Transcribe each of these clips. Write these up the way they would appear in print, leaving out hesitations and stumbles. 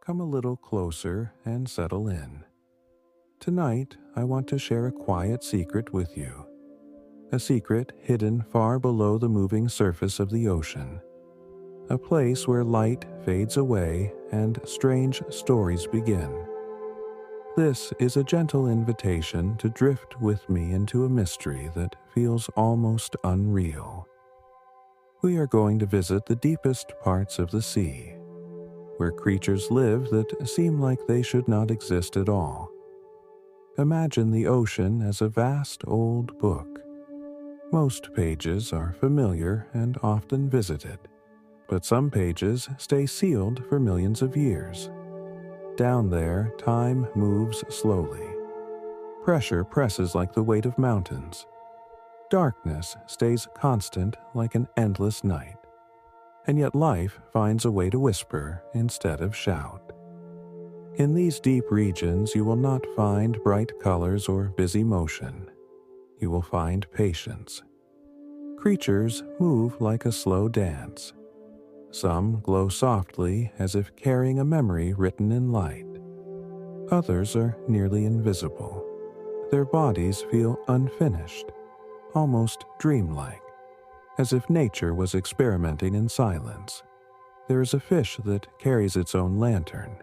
come a little closer and settle in. Tonight, I want to share a quiet secret with you. A secret hidden far below the moving surface of the ocean. A place where light fades away and strange stories begin. This is a gentle invitation to drift with me into a mystery that feels almost unreal. We are going to visit the deepest parts of the sea, where creatures live that seem like they should not exist at all. Imagine the ocean as a vast old book. Most pages are familiar and often visited, but some pages stay sealed for millions of years. Down there, time moves slowly. Pressure presses like the weight of mountains. Darkness stays constant like an endless night. And yet life finds a way to whisper instead of shout. In these deep regions, you will not find bright colors or busy motion. You will find patience. Creatures move like a slow dance. Some glow softly as if carrying a memory written in light. Others are nearly invisible. Their bodies feel unfinished, almost dreamlike, as if nature was experimenting in silence. There is a fish that carries its own lantern,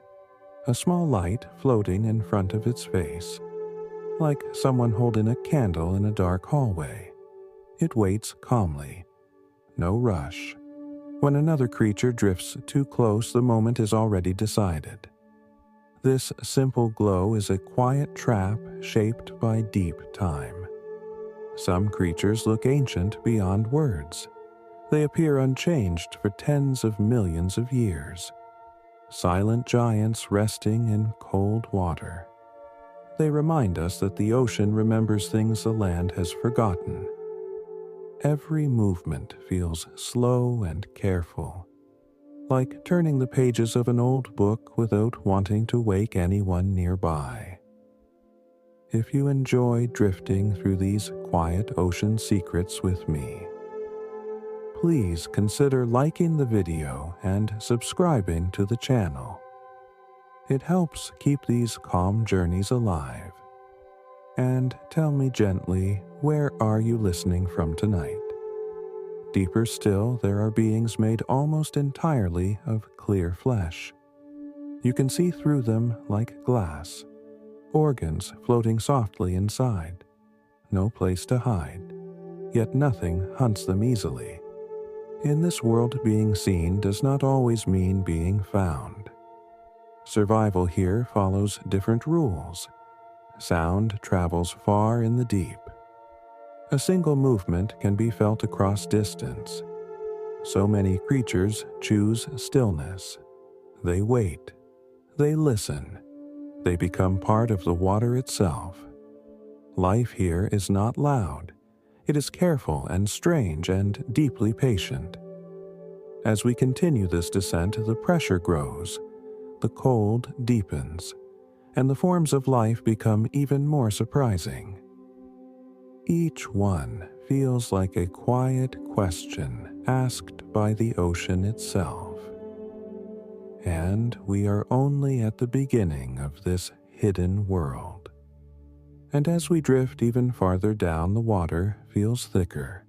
a small light floating in front of its face, like someone holding a candle in a dark hallway. It waits calmly. No rush. When another creature drifts too close, the moment is already decided. This simple glow is a quiet trap shaped by deep time. Some creatures look ancient beyond words. They appear unchanged for tens of millions of years. Silent giants resting in cold water. They remind us that the ocean remembers things the land has forgotten. Every movement feels slow and careful, like turning the pages of an old book without wanting to wake anyone nearby. If you enjoy drifting through these quiet ocean secrets with me, please consider liking the video and subscribing to the channel. It helps keep these calm journeys alive. And tell me gently, where are you listening from tonight? Deeper still, there are beings made almost entirely of clear flesh. You can see through them like glass, organs floating softly inside. No place to hide, yet nothing hunts them easily. In this world, being seen does not always mean being found. Survival here follows different rules. Sound travels far in the deep. A single movement can be felt across distance. So many creatures choose stillness. They wait. They listen. They become part of the water itself. Life here is not loud. It is careful and strange and deeply patient. As we continue this descent, the pressure grows, the cold deepens, and the forms of life become even more surprising. Each one feels like a quiet question asked by the ocean itself. And we are only at the beginning of this hidden world. And as we drift even farther down, the water feels thicker,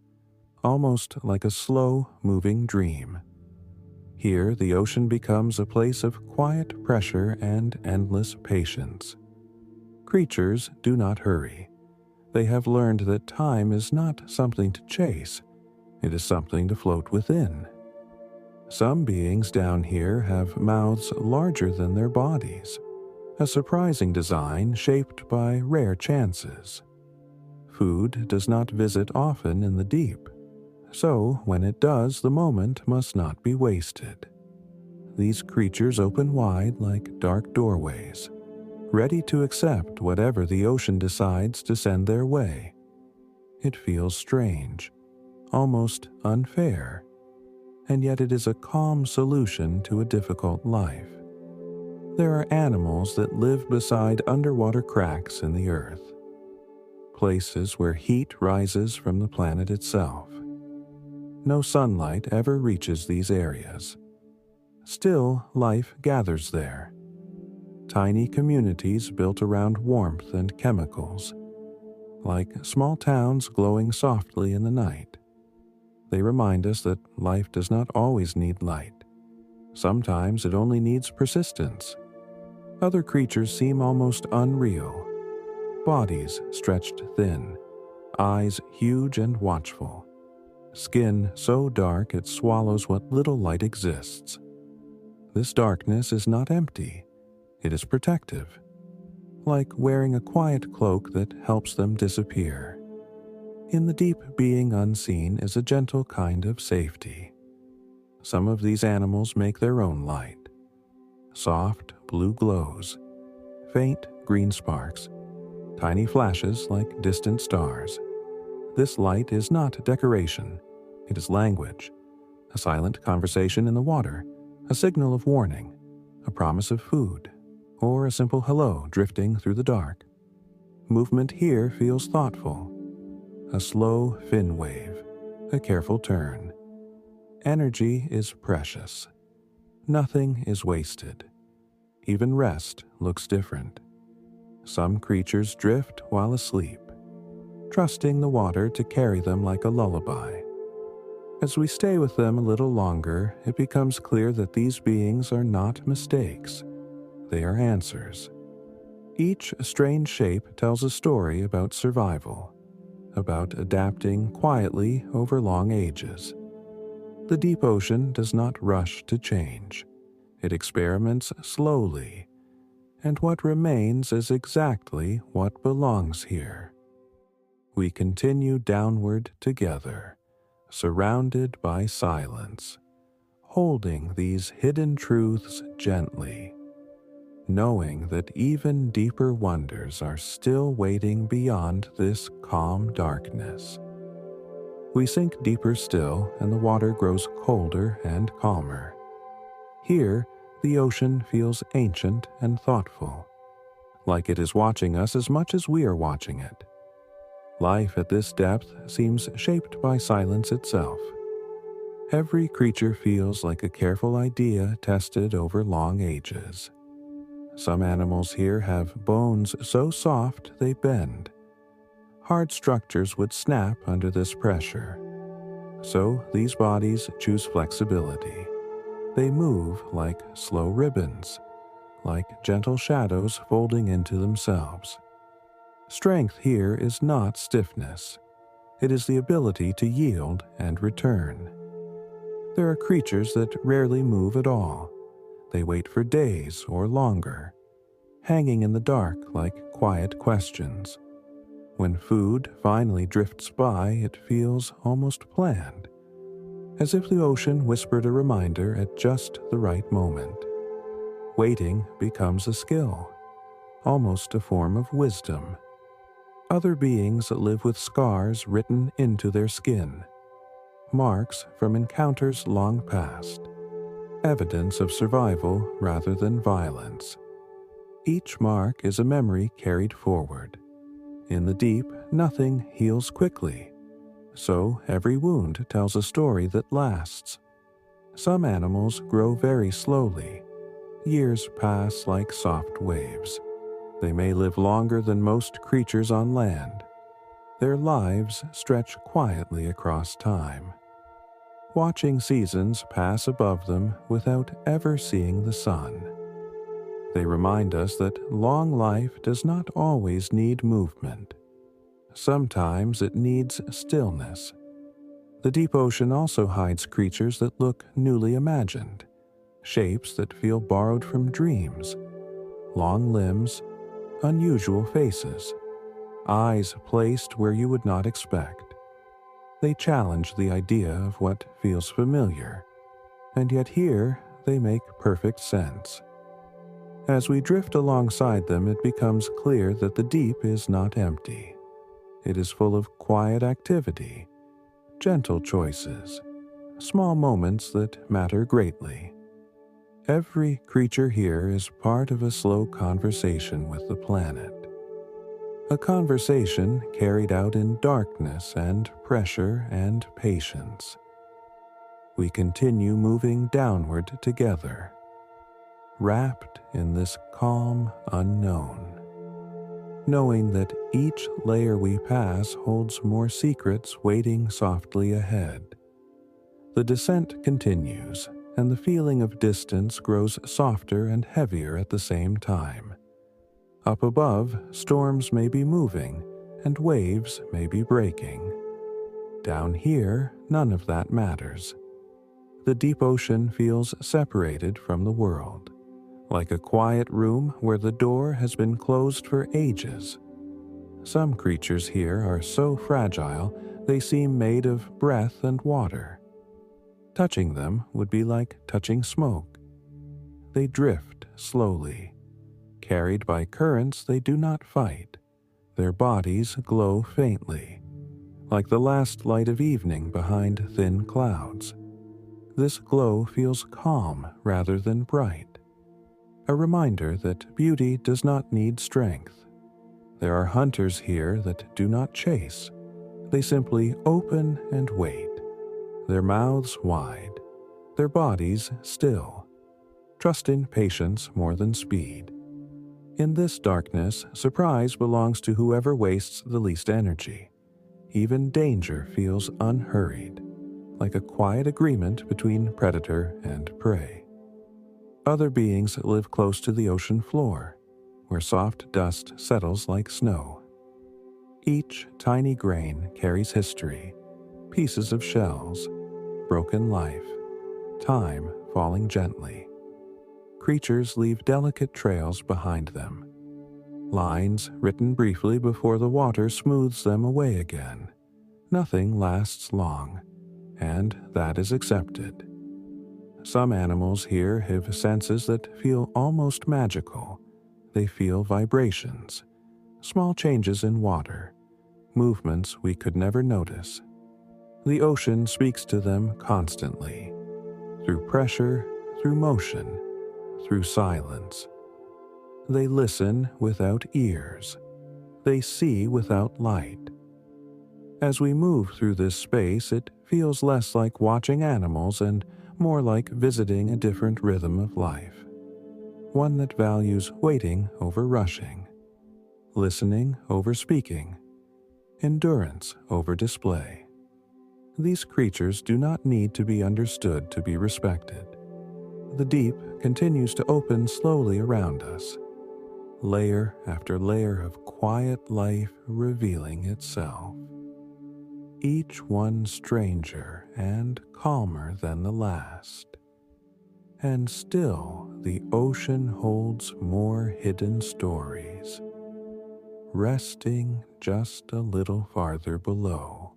almost like a slow-moving dream. Here, the ocean becomes a place of quiet pressure and endless patience. Creatures do not hurry. They have learned that time is not something to chase. It is something to float within. Some beings down here have mouths larger than their bodies, a surprising design shaped by rare chances. Food does not visit often in the deep, so when it does, the moment must not be wasted. These creatures open wide like dark doorways, ready to accept whatever the ocean decides to send their way. It feels strange, almost unfair, and yet it is a calm solution to a difficult life. There are animals that live beside underwater cracks in the earth, places where heat rises from the planet itself. No sunlight ever reaches these areas. Still, life gathers there, tiny communities built around warmth and chemicals, like small towns glowing softly in the night. They remind us that life does not always need light. Sometimes it only needs persistence. Other creatures seem almost unreal. Bodies stretched thin, eyes huge and watchful, skin so dark it swallows what little light exists. This darkness is not empty, it is protective, like wearing a quiet cloak that helps them disappear. In the deep, being unseen is a gentle kind of safety. Some of these animals make their own light. Soft blue glows, faint green sparks, tiny flashes like distant stars. This light is not decoration, it is language, a silent conversation in the water, a signal of warning, a promise of food, or a simple hello drifting through the dark. Movement here feels thoughtful, a slow fin wave, a careful turn. Energy is precious. Nothing is wasted. Even rest looks different. Some creatures drift while asleep, trusting the water to carry them like a lullaby. As we stay with them a little longer, it becomes clear that these beings are not mistakes. They are answers. Each strange shape tells a story about survival, about adapting quietly over long ages. The deep ocean does not rush to change. It experiments slowly, and what remains is exactly what belongs here. We continue downward together, surrounded by silence, holding these hidden truths gently, knowing that even deeper wonders are still waiting beyond this calm darkness. We sink deeper still, and the water grows colder and calmer. Here, the ocean feels ancient and thoughtful, like it is watching us as much as we are watching it. Life at this depth seems shaped by silence itself. Every creature feels like a careful idea tested over long ages. Some animals here have bones so soft they bend. Hard structures would snap under this pressure. So these bodies choose flexibility. They move like slow ribbons, like gentle shadows folding into themselves. Strength here is not stiffness. It is the ability to yield and return. There are creatures that rarely move at all. They wait for days or longer, hanging in the dark like quiet questions. When food finally drifts by, it feels almost planned, as if the ocean whispered a reminder at just the right moment. Waiting becomes a skill, almost a form of wisdom. Other beings live with scars written into their skin, marks from encounters long past, evidence of survival rather than violence. Each mark is a memory carried forward. In the deep, nothing heals quickly, so every wound tells a story that lasts. Some animals grow very slowly. Years pass like soft waves. They may live longer than most creatures on land. Their lives stretch quietly across time, watching seasons pass above them without ever seeing the sun. They remind us that long life does not always need movement. Sometimes it needs stillness. The deep ocean also hides creatures that look newly imagined, shapes that feel borrowed from dreams, long limbs, unusual faces, eyes placed where you would not expect. They challenge the idea of what feels familiar, and yet here they make perfect sense. As we drift alongside them, it becomes clear that the deep is not empty. It is full of quiet activity, gentle choices, small moments that matter greatly. Every creature here is part of a slow conversation with the planet. A conversation carried out in darkness and pressure and patience. We continue moving downward together. wrapped in this calm unknown, knowing that each layer we pass holds more secrets waiting softly ahead. The descent continues, and the feeling of distance grows softer and heavier at the same time. Up above, storms may be moving, and waves may be breaking. Down here, none of that matters. The deep ocean feels separated from the world, like a quiet room where the door has been closed for ages. Some creatures here are so fragile they seem made of breath and water. Touching them would be like touching smoke. They drift slowly. Carried by currents they do not fight. Their bodies glow faintly, like the last light of evening behind thin clouds. This glow feels calm rather than bright, a reminder that beauty does not need strength. There are hunters here that do not chase. They simply open and wait, their mouths wide, their bodies still, trusting patience more than speed. In this darkness, surprise belongs to whoever wastes the least energy. Even danger feels unhurried, like a quiet agreement between predator and prey. Other beings live close to the ocean floor, where soft dust settles like snow. Each tiny grain carries history, pieces of shells, broken life, time falling gently. Creatures leave delicate trails behind them, lines written briefly before the water smooths them away again. Nothing lasts long, and that is accepted. Some animals here have senses that feel almost magical. They feel vibrations, small changes in water, movements we could never notice. The ocean speaks to them constantly, through pressure, through motion, through silence. They listen without ears. They see without light. As we move through this space, it feels less like watching animals and more like visiting a different rhythm of life, one that values waiting over rushing, listening over speaking, endurance over display. These creatures do not need to be understood to be respected. The deep continues to open slowly around us, layer after layer of quiet life revealing itself, each one stranger and calmer than the last. And still the ocean holds more hidden stories, resting just a little farther below.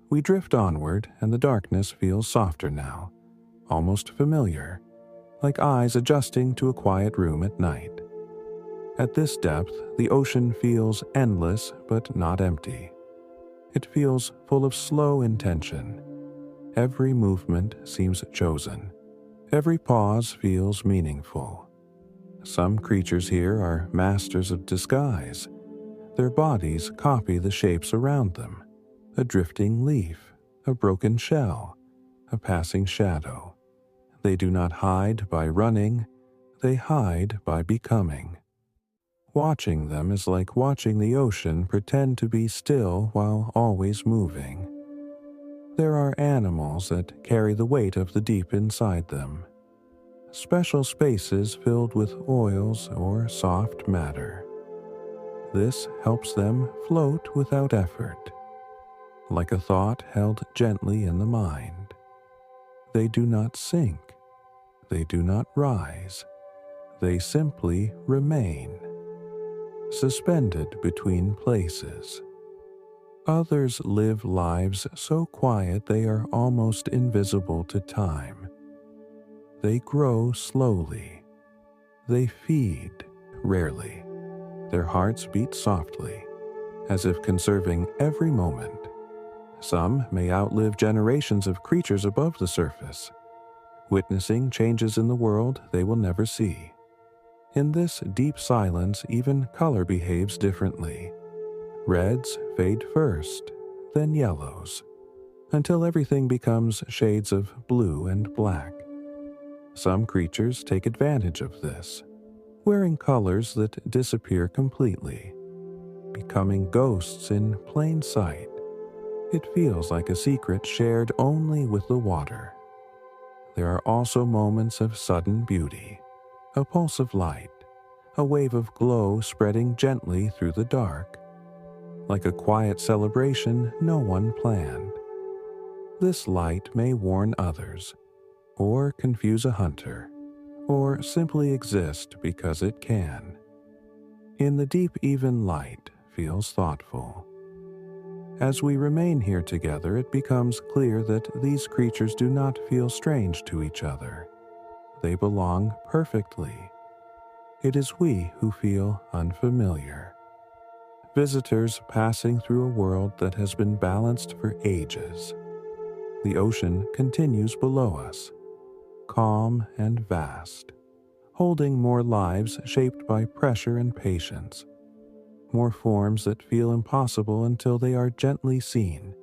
We drift onward, and the darkness feels softer now, almost familiar, like eyes adjusting to a quiet room at night. At this depth, the ocean feels endless but not empty. It feels full of slow intention. Every movement seems chosen. Every pause feels meaningful. Some creatures here are masters of disguise. Their bodies copy the shapes around them: a drifting leaf, a broken shell, a passing shadow. They do not hide by running, they hide by becoming. Watching them is like watching the ocean pretend to be still while always moving. There are animals that carry the weight of the deep inside them, special spaces filled with oils or soft matter. This helps them float without effort, like a thought held gently in the mind. They do not sink. They do not rise. They simply remain, suspended between places. Others live lives so quiet they are almost invisible to time. They grow slowly. They feed rarely. Their hearts beat softly, as if conserving every moment. Some may outlive generations of creatures above the surface, witnessing changes in the world they will never see. In this deep silence, even color behaves differently. Reds fade first, then yellows, until everything becomes shades of blue and black. Some creatures take advantage of this, wearing colors that disappear completely, becoming ghosts in plain sight. It feels like a secret shared only with the water. There are also moments of sudden beauty, a pulse of light, a wave of glow spreading gently through the dark, like a quiet celebration no one planned. This light may warn others, or confuse a hunter, or simply exist because it can. In the deep even light feels thoughtful. As we remain here together, it becomes clear that these creatures do not feel strange to each other. They belong perfectly. It is we who feel unfamiliar. Visitors passing through a world that has been balanced for ages. The ocean continues below us, calm and vast, holding more lives shaped by pressure and patience, more forms that feel impossible until they are gently seen.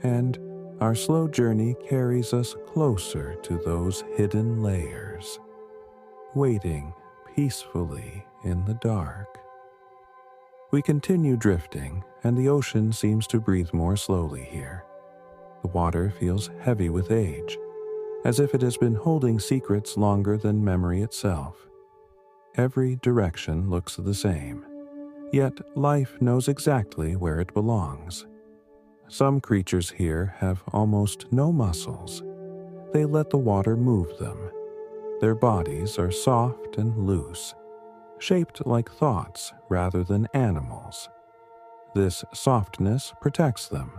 And our slow journey carries us closer to those hidden layers, waiting peacefully in the dark. We continue drifting, and the ocean seems to breathe more slowly here. The water feels heavy with age, as if it has been holding secrets longer than memory itself. Every direction looks the same, yet life knows exactly where it belongs. Some creatures here have almost no muscles. They let the water move them. Their bodies are soft and loose, shaped like thoughts rather than animals. This softness protects them.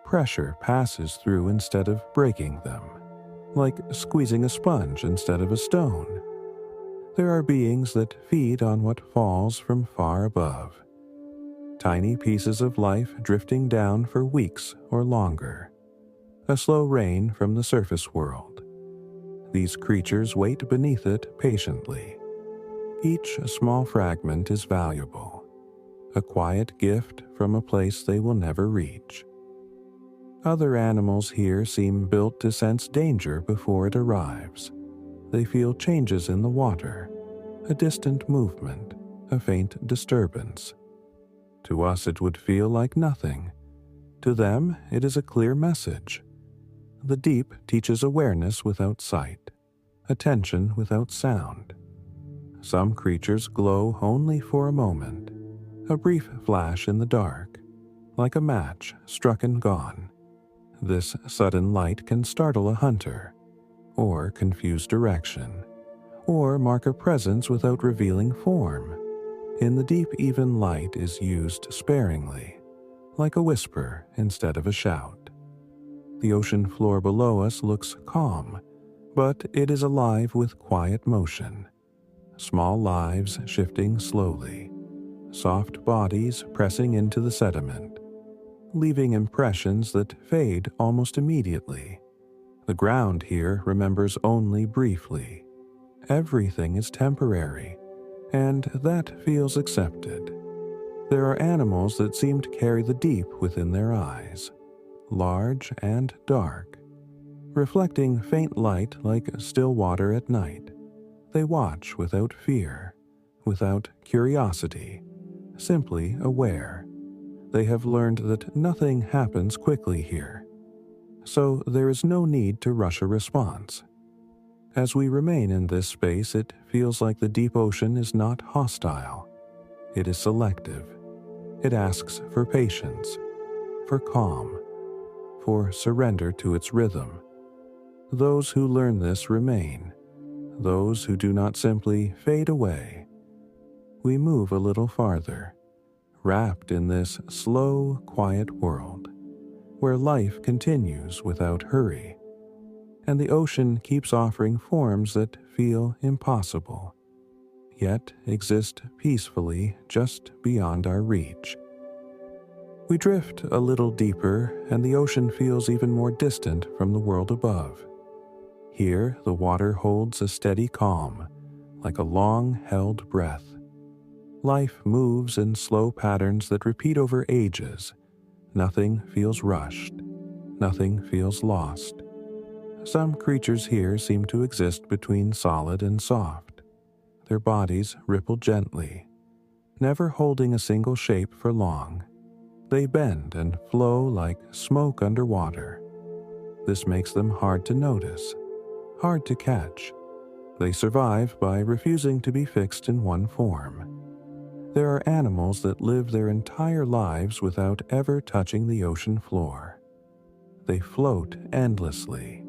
Pressure passes through instead of breaking them, like squeezing a sponge instead of a stone. There are beings that feed on what falls from far above. Tiny pieces of life drifting down for weeks or longer. A slow rain from the surface world. These creatures wait beneath it patiently. Each small fragment is valuable, a quiet gift from a place they will never reach. Other animals here seem built to sense danger before it arrives. They feel changes in the water, a distant movement, a faint disturbance. To us it would feel like nothing. To them it is a clear message. The deep teaches awareness without sight, attention without sound. Some creatures glow only for a moment, a brief flash in the dark, like a match struck and gone. This sudden light can startle a hunter, or confuse direction, or mark a presence without revealing form. In the deep even light is used sparingly, like a whisper instead of a shout. The ocean floor below us looks calm, but it is alive with quiet motion. Small lives shifting slowly, soft bodies pressing into the sediment, leaving impressions that fade almost immediately. The ground here remembers only briefly. Everything is temporary, and that feels accepted. There are animals that seem to carry the deep within their eyes, large and dark, reflecting faint light like still water at night. They watch without fear, without curiosity, simply aware. They have learned that nothing happens quickly here, so there is no need to rush a response. As we remain in this space, it feels like the deep ocean is not hostile. It is selective. It asks for patience, for calm, for surrender to its rhythm. Those who learn this remain. Those who do not simply fade away. We move a little farther, wrapped in this slow, quiet world, where life continues without hurry, and the ocean keeps offering forms that feel impossible, yet exist peacefully just beyond our reach. We drift a little deeper, and the ocean feels even more distant from the world above. Here, the water holds a steady calm, like a long-held breath. Life moves in slow patterns that repeat over ages. Nothing feels rushed. Nothing feels lost. Some creatures here seem to exist between solid and soft. Their bodies ripple gently, never holding a single shape for long. They bend and flow like smoke underwater. This makes them hard to notice, hard to catch. They survive by refusing to be fixed in one form. There are animals that live their entire lives without ever touching the ocean floor. They float endlessly,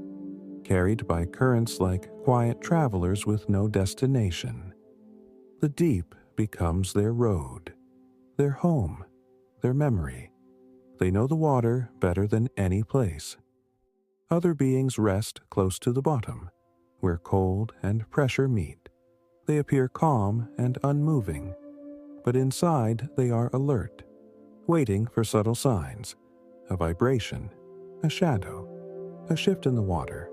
carried by currents like quiet travelers with no destination. The deep becomes their road, their home, their memory. They know the water better than any place. Other beings rest close to the bottom, where cold and pressure meet. They appear calm and unmoving, but inside they are alert, waiting for subtle signs, a vibration, a shadow, a shift in the water.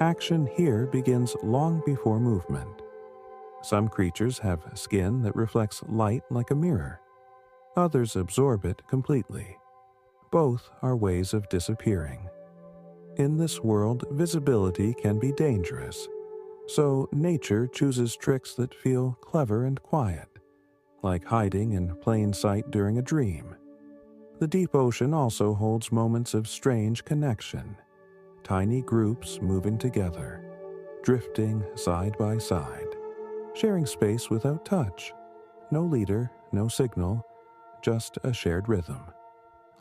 Action here begins long before movement. Some creatures have skin that reflects light like a mirror. Others absorb it completely. Both are ways of disappearing. In this world, visibility can be dangerous, so nature chooses tricks that feel clever and quiet, like hiding in plain sight during a dream. The deep ocean also holds moments of strange connection, tiny groups moving together, drifting side by side, sharing space without touch. No leader, no signal, just a shared rhythm,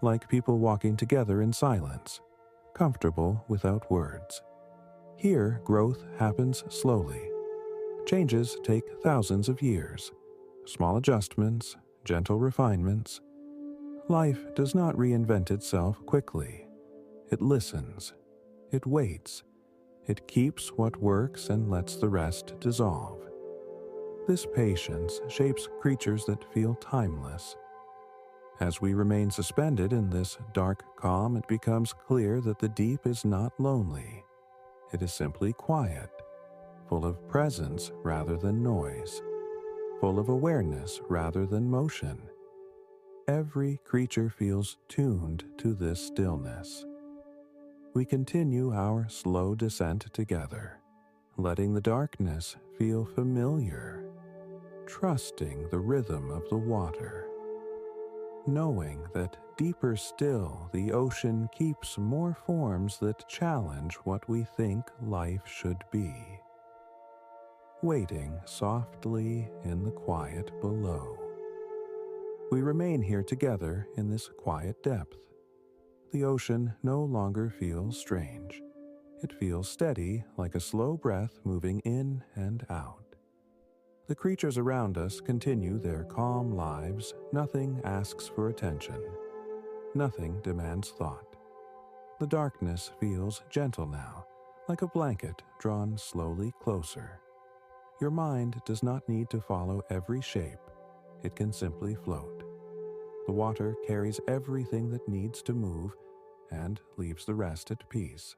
like people walking together in silence, comfortable without words. Here, growth happens slowly. Changes take thousands of years. Small adjustments, gentle refinements. Life does not reinvent itself quickly. It listens. It waits. It keeps what works and lets the rest dissolve. This patience shapes creatures that feel timeless. As we remain suspended in this dark calm, it becomes clear that the deep is not lonely. It is simply quiet, full of presence rather than noise, full of awareness rather than motion. Every creature feels tuned to this stillness. We continue our slow descent together, letting the darkness feel familiar, trusting the rhythm of the water, knowing that deeper still the ocean keeps more forms that challenge what we think life should be, waiting softly in the quiet below. We remain here together in this quiet depth. The ocean no longer feels strange. It feels steady, like a slow breath moving in and out. The creatures around us continue their calm lives. Nothing asks for attention. Nothing demands thought. The darkness feels gentle now, like a blanket drawn slowly closer. Your mind does not need to follow every shape. It can simply float. The water carries everything that needs to move and leaves the rest at peace.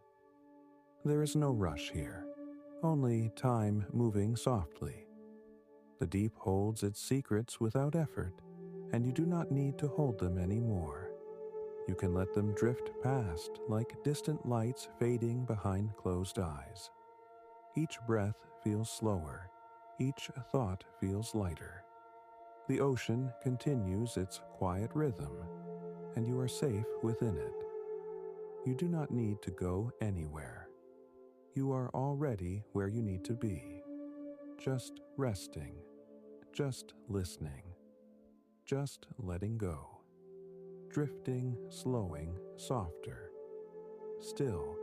There is no rush here, only time moving softly. The deep holds its secrets without effort, and you do not need to hold them anymore. You can let them drift past like distant lights fading behind closed eyes. Each breath feels slower, each thought feels lighter. The ocean continues its quiet rhythm, and you are safe within it. You do not need to go anywhere. You are already where you need to be, just resting, just listening, just letting go, drifting, slowing, softer, still